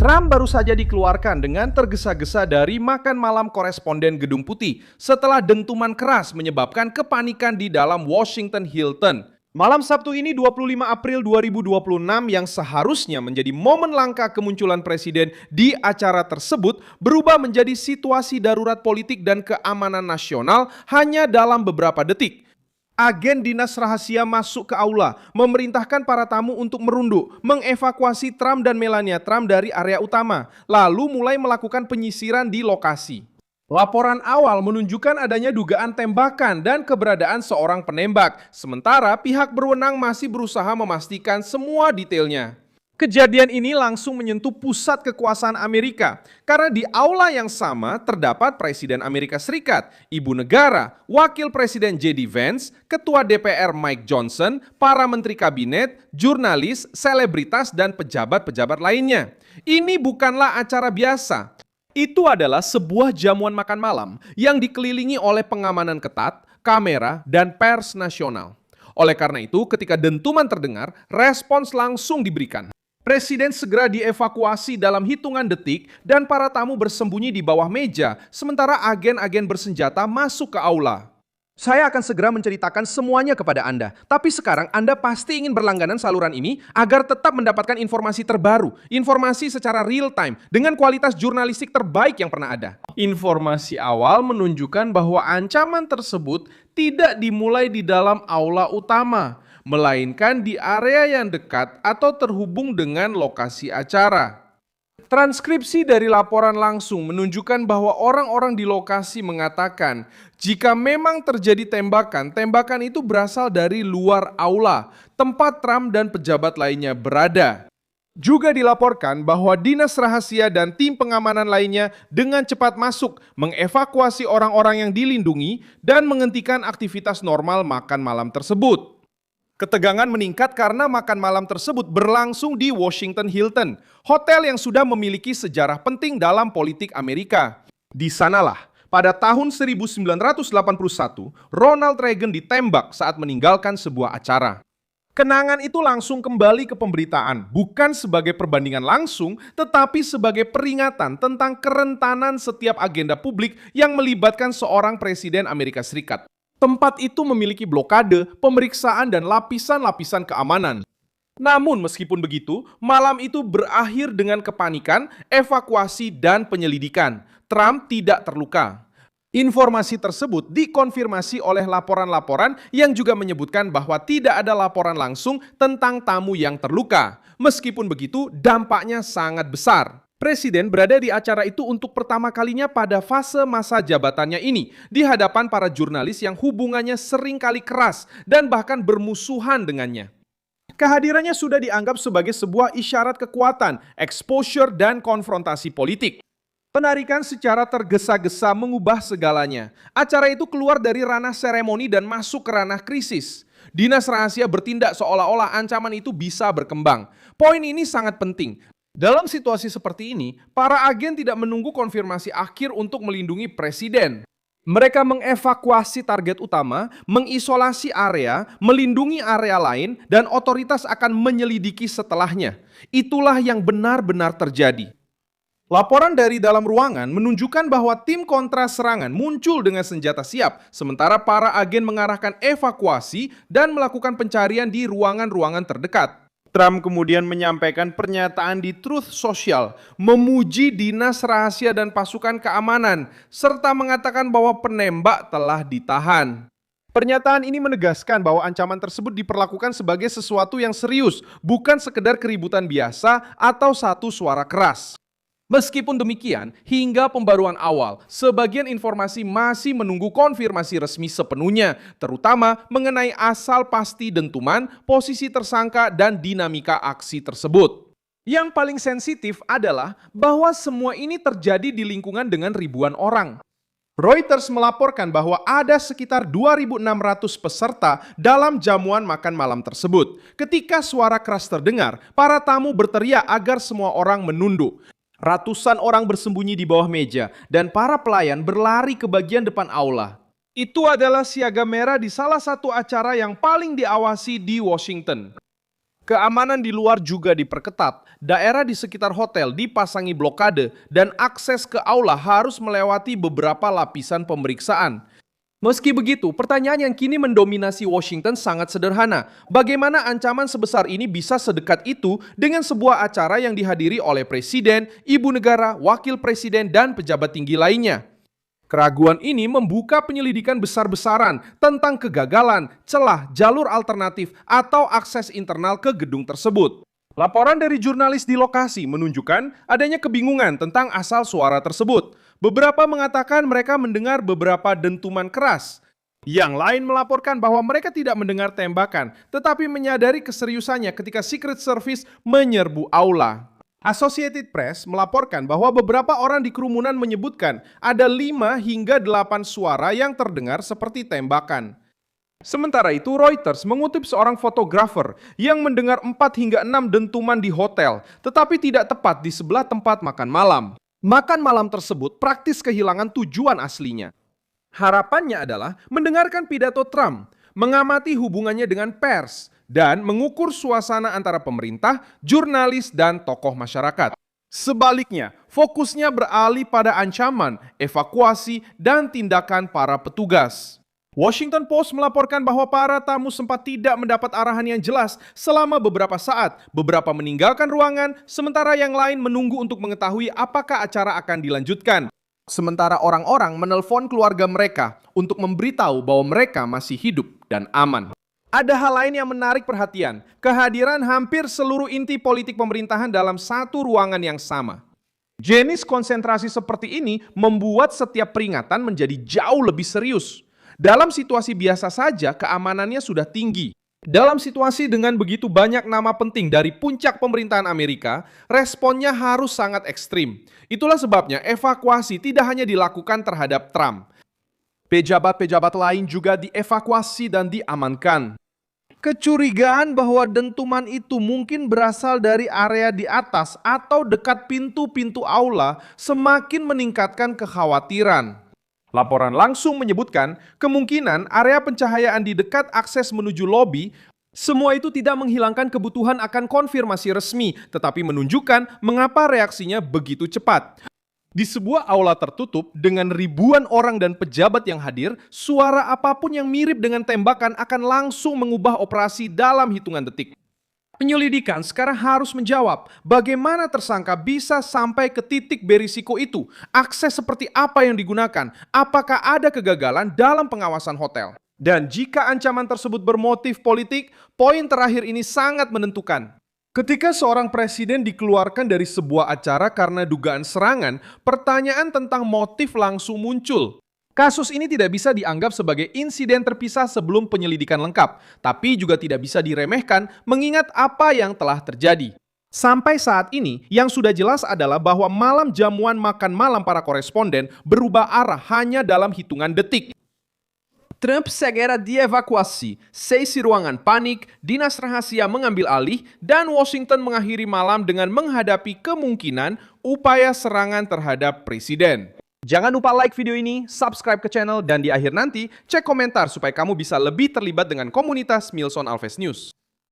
Trump baru saja dikeluarkan dengan tergesa-gesa dari makan malam koresponden Gedung Putih setelah dentuman keras menyebabkan kepanikan di dalam Washington Hilton. Malam Sabtu ini 25 April 2026 yang seharusnya menjadi momen langka kemunculan presiden di acara tersebut berubah menjadi situasi darurat politik dan keamanan nasional hanya dalam beberapa detik. Agen dinas rahasia masuk ke aula, memerintahkan para tamu untuk merunduk, mengevakuasi Trump dan Melania Trump dari area utama, lalu mulai melakukan penyisiran di lokasi. Laporan awal menunjukkan adanya dugaan tembakan dan keberadaan seorang penembak, sementara pihak berwenang masih berusaha memastikan semua detailnya. Kejadian ini langsung menyentuh pusat kekuasaan Amerika, karena di aula yang sama terdapat Presiden Amerika Serikat, Ibu Negara, Wakil Presiden J.D. Vance, Ketua DPR Mike Johnson, para menteri kabinet, jurnalis, selebritas, dan pejabat-pejabat lainnya. Ini bukanlah acara biasa. Itu adalah sebuah jamuan makan malam yang dikelilingi oleh pengamanan ketat, kamera, dan pers nasional. Oleh karena itu, ketika dentuman terdengar, respons langsung diberikan. Presiden segera dievakuasi dalam hitungan detik dan para tamu bersembunyi di bawah meja, sementara agen-agen bersenjata masuk ke aula. Saya akan segera menceritakan semuanya kepada Anda, tapi sekarang Anda pasti ingin berlangganan saluran ini agar tetap mendapatkan informasi terbaru, informasi secara real time, dengan kualitas jurnalistik terbaik yang pernah ada. Informasi awal menunjukkan bahwa ancaman tersebut tidak dimulai di dalam aula utama, melainkan di area yang dekat atau terhubung dengan lokasi acara. Transkripsi dari laporan langsung menunjukkan bahwa orang-orang di lokasi mengatakan jika memang terjadi tembakan, tembakan itu berasal dari luar aula, tempat Trump dan pejabat lainnya berada. Juga dilaporkan bahwa dinas rahasia dan tim pengamanan lainnya dengan cepat masuk, mengevakuasi orang-orang yang dilindungi dan menghentikan aktivitas normal makan malam tersebut. Ketegangan meningkat karena makan malam tersebut berlangsung di Washington Hilton, hotel yang sudah memiliki sejarah penting dalam politik Amerika. Di sanalah, pada tahun 1981, Ronald Reagan ditembak saat meninggalkan sebuah acara. Kenangan itu langsung kembali ke pemberitaan, bukan sebagai perbandingan langsung, tetapi sebagai peringatan tentang kerentanan setiap agenda publik yang melibatkan seorang presiden Amerika Serikat. Tempat itu memiliki blokade, pemeriksaan, dan lapisan-lapisan keamanan. Namun meskipun begitu, malam itu berakhir dengan kepanikan, evakuasi, dan penyelidikan. Trump tidak terluka. Informasi tersebut dikonfirmasi oleh laporan-laporan yang juga menyebutkan bahwa tidak ada laporan langsung tentang tamu yang terluka. Meskipun begitu, dampaknya sangat besar. Presiden berada di acara itu untuk pertama kalinya pada fase masa jabatannya ini, di hadapan para jurnalis yang hubungannya seringkali keras dan bahkan bermusuhan dengannya. Kehadirannya sudah dianggap sebagai sebuah isyarat kekuatan, exposure, dan konfrontasi politik. Penarikan secara tergesa-gesa mengubah segalanya. Acara itu keluar dari ranah seremoni dan masuk ke ranah krisis. Dinas rahasia bertindak seolah-olah ancaman itu bisa berkembang. Poin ini sangat penting. Dalam situasi seperti ini, para agen tidak menunggu konfirmasi akhir untuk melindungi presiden. Mereka mengevakuasi target utama, mengisolasi area, melindungi area lain, dan otoritas akan menyelidiki setelahnya. Itulah yang benar-benar terjadi. Laporan dari dalam ruangan menunjukkan bahwa tim kontra serangan muncul dengan senjata siap, sementara para agen mengarahkan evakuasi dan melakukan pencarian di ruangan-ruangan terdekat. Trump kemudian menyampaikan pernyataan di Truth Social, memuji dinas rahasia dan pasukan keamanan, serta mengatakan bahwa penembak telah ditahan. Pernyataan ini menegaskan bahwa ancaman tersebut diperlakukan sebagai sesuatu yang serius, bukan sekedar keributan biasa atau satu suara keras. Meskipun demikian, hingga pembaruan awal, sebagian informasi masih menunggu konfirmasi resmi sepenuhnya, terutama mengenai asal pasti dentuman, posisi tersangka, dan dinamika aksi tersebut. Yang paling sensitif adalah bahwa semua ini terjadi di lingkungan dengan ribuan orang. Reuters melaporkan bahwa ada sekitar 2.600 peserta dalam jamuan makan malam tersebut. Ketika suara keras terdengar, para tamu berteriak agar semua orang menunduk. Ratusan orang bersembunyi di bawah meja dan para pelayan berlari ke bagian depan aula. Itu adalah siaga merah di salah satu acara yang paling diawasi di Washington. Keamanan di luar juga diperketat. Daerah di sekitar hotel dipasangi blokade dan akses ke aula harus melewati beberapa lapisan pemeriksaan. Meski begitu, pertanyaan yang kini mendominasi Washington sangat sederhana. Bagaimana ancaman sebesar ini bisa sedekat itu dengan sebuah acara yang dihadiri oleh presiden, ibu negara, wakil presiden, dan pejabat tinggi lainnya? Keraguan ini membuka penyelidikan besar-besaran tentang kegagalan, celah, jalur alternatif, atau akses internal ke gedung tersebut. Laporan dari jurnalis di lokasi menunjukkan adanya kebingungan tentang asal suara tersebut. Beberapa mengatakan mereka mendengar beberapa dentuman keras. Yang lain melaporkan bahwa mereka tidak mendengar tembakan, tetapi menyadari keseriusannya ketika Secret Service menyerbu aula. Associated Press melaporkan bahwa beberapa orang di kerumunan menyebutkan ada 5 hingga 8 suara yang terdengar seperti tembakan. Sementara itu, Reuters mengutip seorang fotografer yang mendengar 4 hingga 6 dentuman di hotel, tetapi tidak tepat di sebelah tempat makan malam. Makan malam tersebut praktis kehilangan tujuan aslinya. Harapannya adalah mendengarkan pidato Trump, mengamati hubungannya dengan pers, dan mengukur suasana antara pemerintah, jurnalis, dan tokoh masyarakat. Sebaliknya, fokusnya beralih pada ancaman, evakuasi, dan tindakan para petugas. Washington Post melaporkan bahwa para tamu sempat tidak mendapat arahan yang jelas selama beberapa saat, beberapa meninggalkan ruangan, sementara yang lain menunggu untuk mengetahui apakah acara akan dilanjutkan. Sementara orang-orang menelpon keluarga mereka untuk memberitahu bahwa mereka masih hidup dan aman. Ada hal lain yang menarik perhatian, kehadiran hampir seluruh inti politik pemerintahan dalam satu ruangan yang sama. Jenis konsentrasi seperti ini membuat setiap peringatan menjadi jauh lebih serius. Dalam situasi biasa saja, keamanannya sudah tinggi. Dalam situasi dengan begitu banyak nama penting dari puncak pemerintahan Amerika, responnya harus sangat ekstrim. Itulah sebabnya evakuasi tidak hanya dilakukan terhadap Trump. Pejabat-pejabat lain juga dievakuasi dan diamankan. Kecurigaan bahwa dentuman itu mungkin berasal dari area di atas atau dekat pintu-pintu aula semakin meningkatkan kekhawatiran. Laporan langsung menyebutkan kemungkinan area pencahayaan di dekat akses menuju lobi, semua itu tidak menghilangkan kebutuhan akan konfirmasi resmi, tetapi menunjukkan mengapa reaksinya begitu cepat. Di sebuah aula tertutup dengan ribuan orang dan pejabat yang hadir, suara apapun yang mirip dengan tembakan akan langsung mengubah operasi dalam hitungan detik. Penyelidikan sekarang harus menjawab bagaimana tersangka bisa sampai ke titik berisiko itu, akses seperti apa yang digunakan, apakah ada kegagalan dalam pengawasan hotel. Dan jika ancaman tersebut bermotif politik, poin terakhir ini sangat menentukan. Ketika seorang presiden dikeluarkan dari sebuah acara karena dugaan serangan, pertanyaan tentang motif langsung muncul. Kasus ini tidak bisa dianggap sebagai insiden terpisah sebelum penyelidikan lengkap, tapi juga tidak bisa diremehkan mengingat apa yang telah terjadi. Sampai saat ini, yang sudah jelas adalah bahwa malam jamuan makan malam para koresponden berubah arah hanya dalam hitungan detik. Trump segera dievakuasi, 6 ruangan panik, dinas rahasia mengambil alih, dan Washington mengakhiri malam dengan menghadapi kemungkinan upaya serangan terhadap presiden. Jangan lupa like video ini, subscribe ke channel, dan di akhir nanti cek komentar supaya kamu bisa lebih terlibat dengan komunitas Milson Alves News.